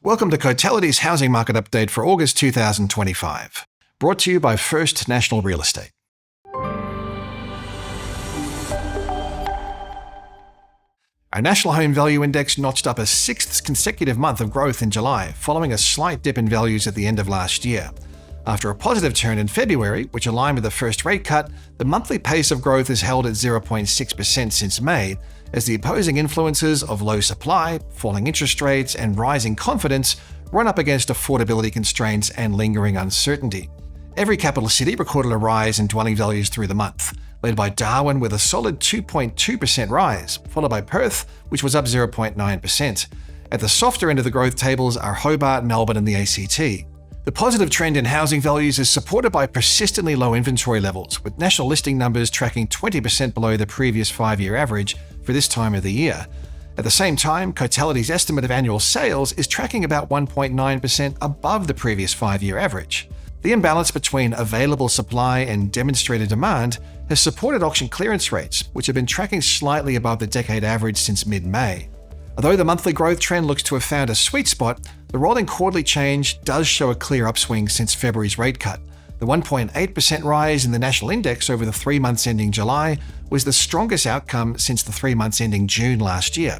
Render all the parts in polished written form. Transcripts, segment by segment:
Welcome to Cotality's housing market update for August 2025, brought to you by First National Real Estate. Our National Home Value Index notched up a sixth consecutive month of growth in July, following a slight dip in values at the end of last year. After a positive turn in February, which aligned with the first rate cut, the monthly pace of growth is held at 0.6% since May, as the opposing influences of low supply, falling interest rates, and rising confidence run up against affordability constraints and lingering uncertainty. Every capital city recorded a rise in dwelling values through the month, led by Darwin with a solid 2.2% rise, followed by Perth, which was up 0.9%. At the softer end of the growth tables are Hobart, Melbourne, and the ACT. The positive trend in housing values is supported by persistently low inventory levels, with national listing numbers tracking 20% below the previous 5-year average for this time of the year. At the same time, Cotality's estimate of annual sales is tracking about 1.9% above the previous 5-year average. The imbalance between available supply and demonstrated demand has supported auction clearance rates, which have been tracking slightly above the decade average since mid-May. Although the monthly growth trend looks to have found a sweet spot, the rolling quarterly change does show a clear upswing since February's rate cut. The 1.8% rise in the national index over the 3 months ending July was the strongest outcome since the 3 months ending June last year.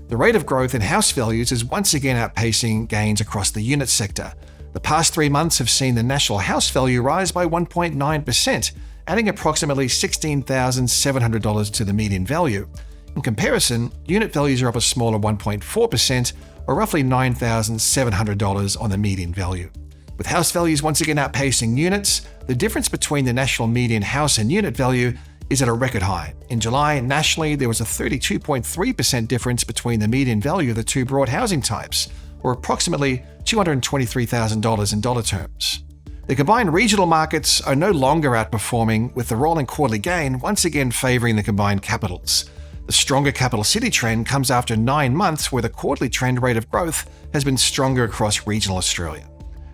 The rate of growth in house values is once again outpacing gains across the unit sector. The past 3 months have seen the national house value rise by 1.9%, adding approximately $16,700 to the median value. In comparison, unit values are up a smaller 1.4%, or roughly $9,700 on the median value. With house values once again outpacing units, the difference between the national median house and unit value is at a record high. In July, nationally, there was a 32.3% difference between the median value of the two broad housing types, or approximately $223,000 in dollar terms. The combined regional markets are no longer outperforming, with the rolling quarterly gain once again favoring the combined capitals. The stronger capital city trend comes after 9 months where the quarterly trend rate of growth has been stronger across regional Australia.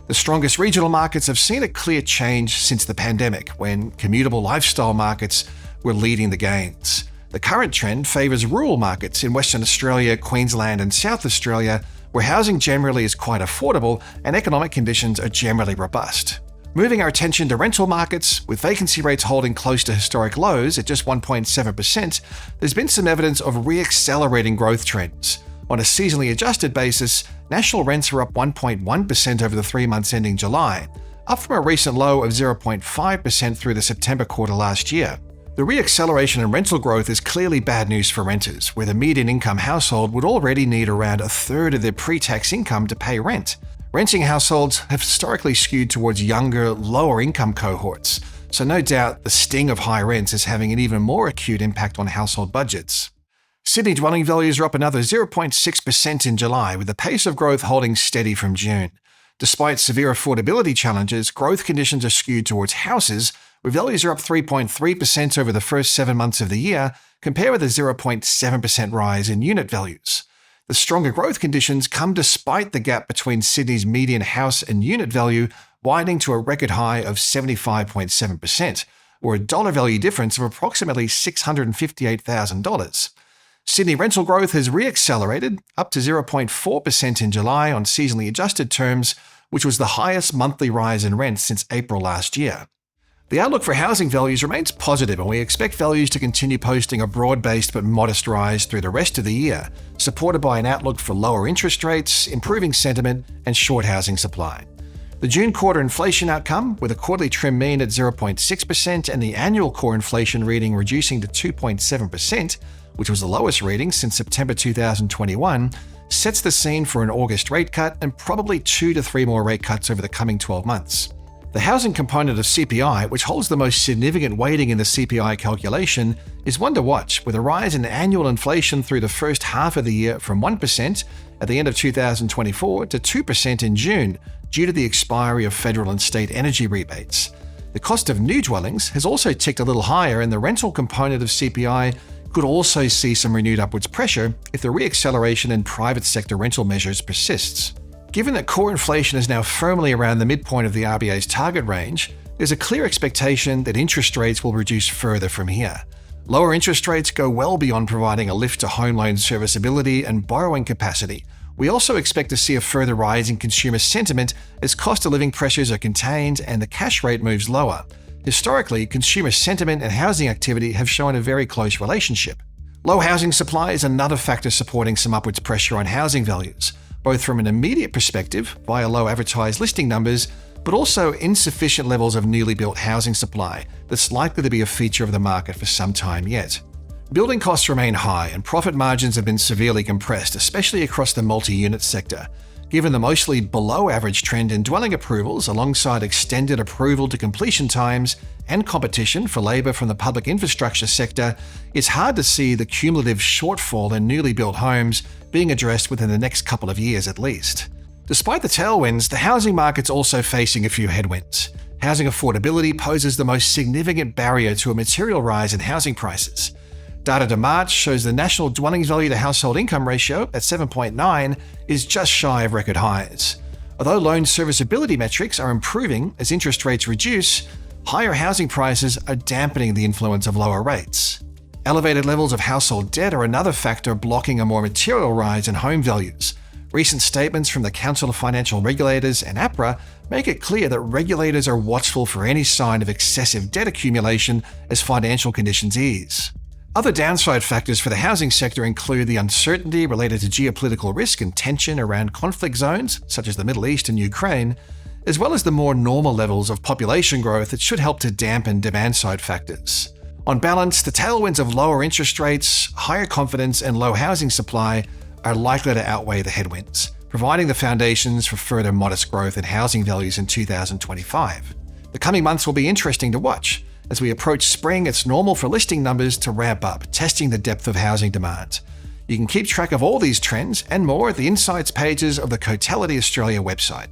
The strongest regional markets have seen a clear change since the pandemic, when commutable lifestyle markets were leading the gains. The current trend favours rural markets in Western Australia, Queensland, and South Australia, where housing generally is quite affordable and economic conditions are generally robust. Moving our attention to rental markets, with vacancy rates holding close to historic lows at just 1.7%, there's been some evidence of re-accelerating growth trends. On a seasonally adjusted basis, national rents are up 1.1% over the 3 months ending July, up from a recent low of 0.5% through the September quarter last year. The re-acceleration in rental growth is clearly bad news for renters, where the median income household would already need around a third of their pre-tax income to pay rent. Renting households have historically skewed towards younger, lower-income cohorts, so no doubt the sting of high rents is having an even more acute impact on household budgets. Sydney dwelling values are up another 0.6% in July, with the pace of growth holding steady from June. Despite severe affordability challenges, growth conditions are skewed towards houses, where values are up 3.3% over the first 7 months of the year, compared with a 0.7% rise in unit values. The stronger growth conditions come despite the gap between Sydney's median house and unit value widening to a record high of 75.7%, or a dollar value difference of approximately $658,000. Sydney rental growth has re-accelerated, up to 0.4% in July on seasonally adjusted terms, which was the highest monthly rise in rents since April last year. The outlook for housing values remains positive, and we expect values to continue posting a broad-based but modest rise through the rest of the year, supported by an outlook for lower interest rates, improving sentiment, and short housing supply. The June quarter inflation outcome, with a quarterly trim mean at 0.6% and the annual core inflation reading reducing to 2.7%, which was the lowest reading since September 2021, sets the scene for an August rate cut and probably 2 to 3 more rate cuts over the coming 12 months. The housing component of CPI, which holds the most significant weighting in the CPI calculation, is one to watch, with a rise in annual inflation through the first half of the year from 1% at the end of 2024 to 2% in June, due to the expiry of federal and state energy rebates. The cost of new dwellings has also ticked a little higher, and the rental component of CPI could also see some renewed upwards pressure if the re-acceleration in private sector rental measures persists. Given that core inflation is now firmly around the midpoint of the RBA's target range, there's a clear expectation that interest rates will reduce further from here. Lower interest rates go well beyond providing a lift to home loan serviceability and borrowing capacity, We also expect to see a further rise in consumer sentiment as cost of living pressures are contained and the cash rate moves lower. Historically, consumer sentiment and housing activity have shown a very close relationship. Low housing supply is another factor supporting some upwards pressure on housing values, both from an immediate perspective via low advertised listing numbers, but also insufficient levels of newly built housing supply that's likely to be a feature of the market for some time yet. Building costs remain high and profit margins have been severely compressed, especially across the multi-unit sector, given the mostly below-average trend in dwelling approvals alongside extended approval to completion times and competition for labour from the public infrastructure sector. It's hard to see the cumulative shortfall in newly built homes being addressed within the next couple of years at least. Despite the tailwinds, the housing market's also facing a few headwinds. Housing affordability poses the most significant barrier to a material rise in housing prices. Data to March shows the national dwelling value to household income ratio at 7.9 is just shy of record highs. Although loan serviceability metrics are improving as interest rates reduce, higher housing prices are dampening the influence of lower rates. Elevated levels of household debt are another factor blocking a more material rise in home values. Recent statements from the Council of Financial Regulators and APRA make it clear that regulators are watchful for any sign of excessive debt accumulation as financial conditions ease. Other downside factors for the housing sector include the uncertainty related to geopolitical risk and tension around conflict zones, such as the Middle East and Ukraine, as well as the more normal levels of population growth that should help to dampen demand-side factors. On balance, the tailwinds of lower interest rates, higher confidence, and low housing supply are likely to outweigh the headwinds, providing the foundations for further modest growth in housing values in 2025. The coming months will be interesting to watch. As we approach spring, it's normal for listing numbers to ramp up, testing the depth of housing demand. You can keep track of all these trends and more at the Insights pages of the Cotality Australia website.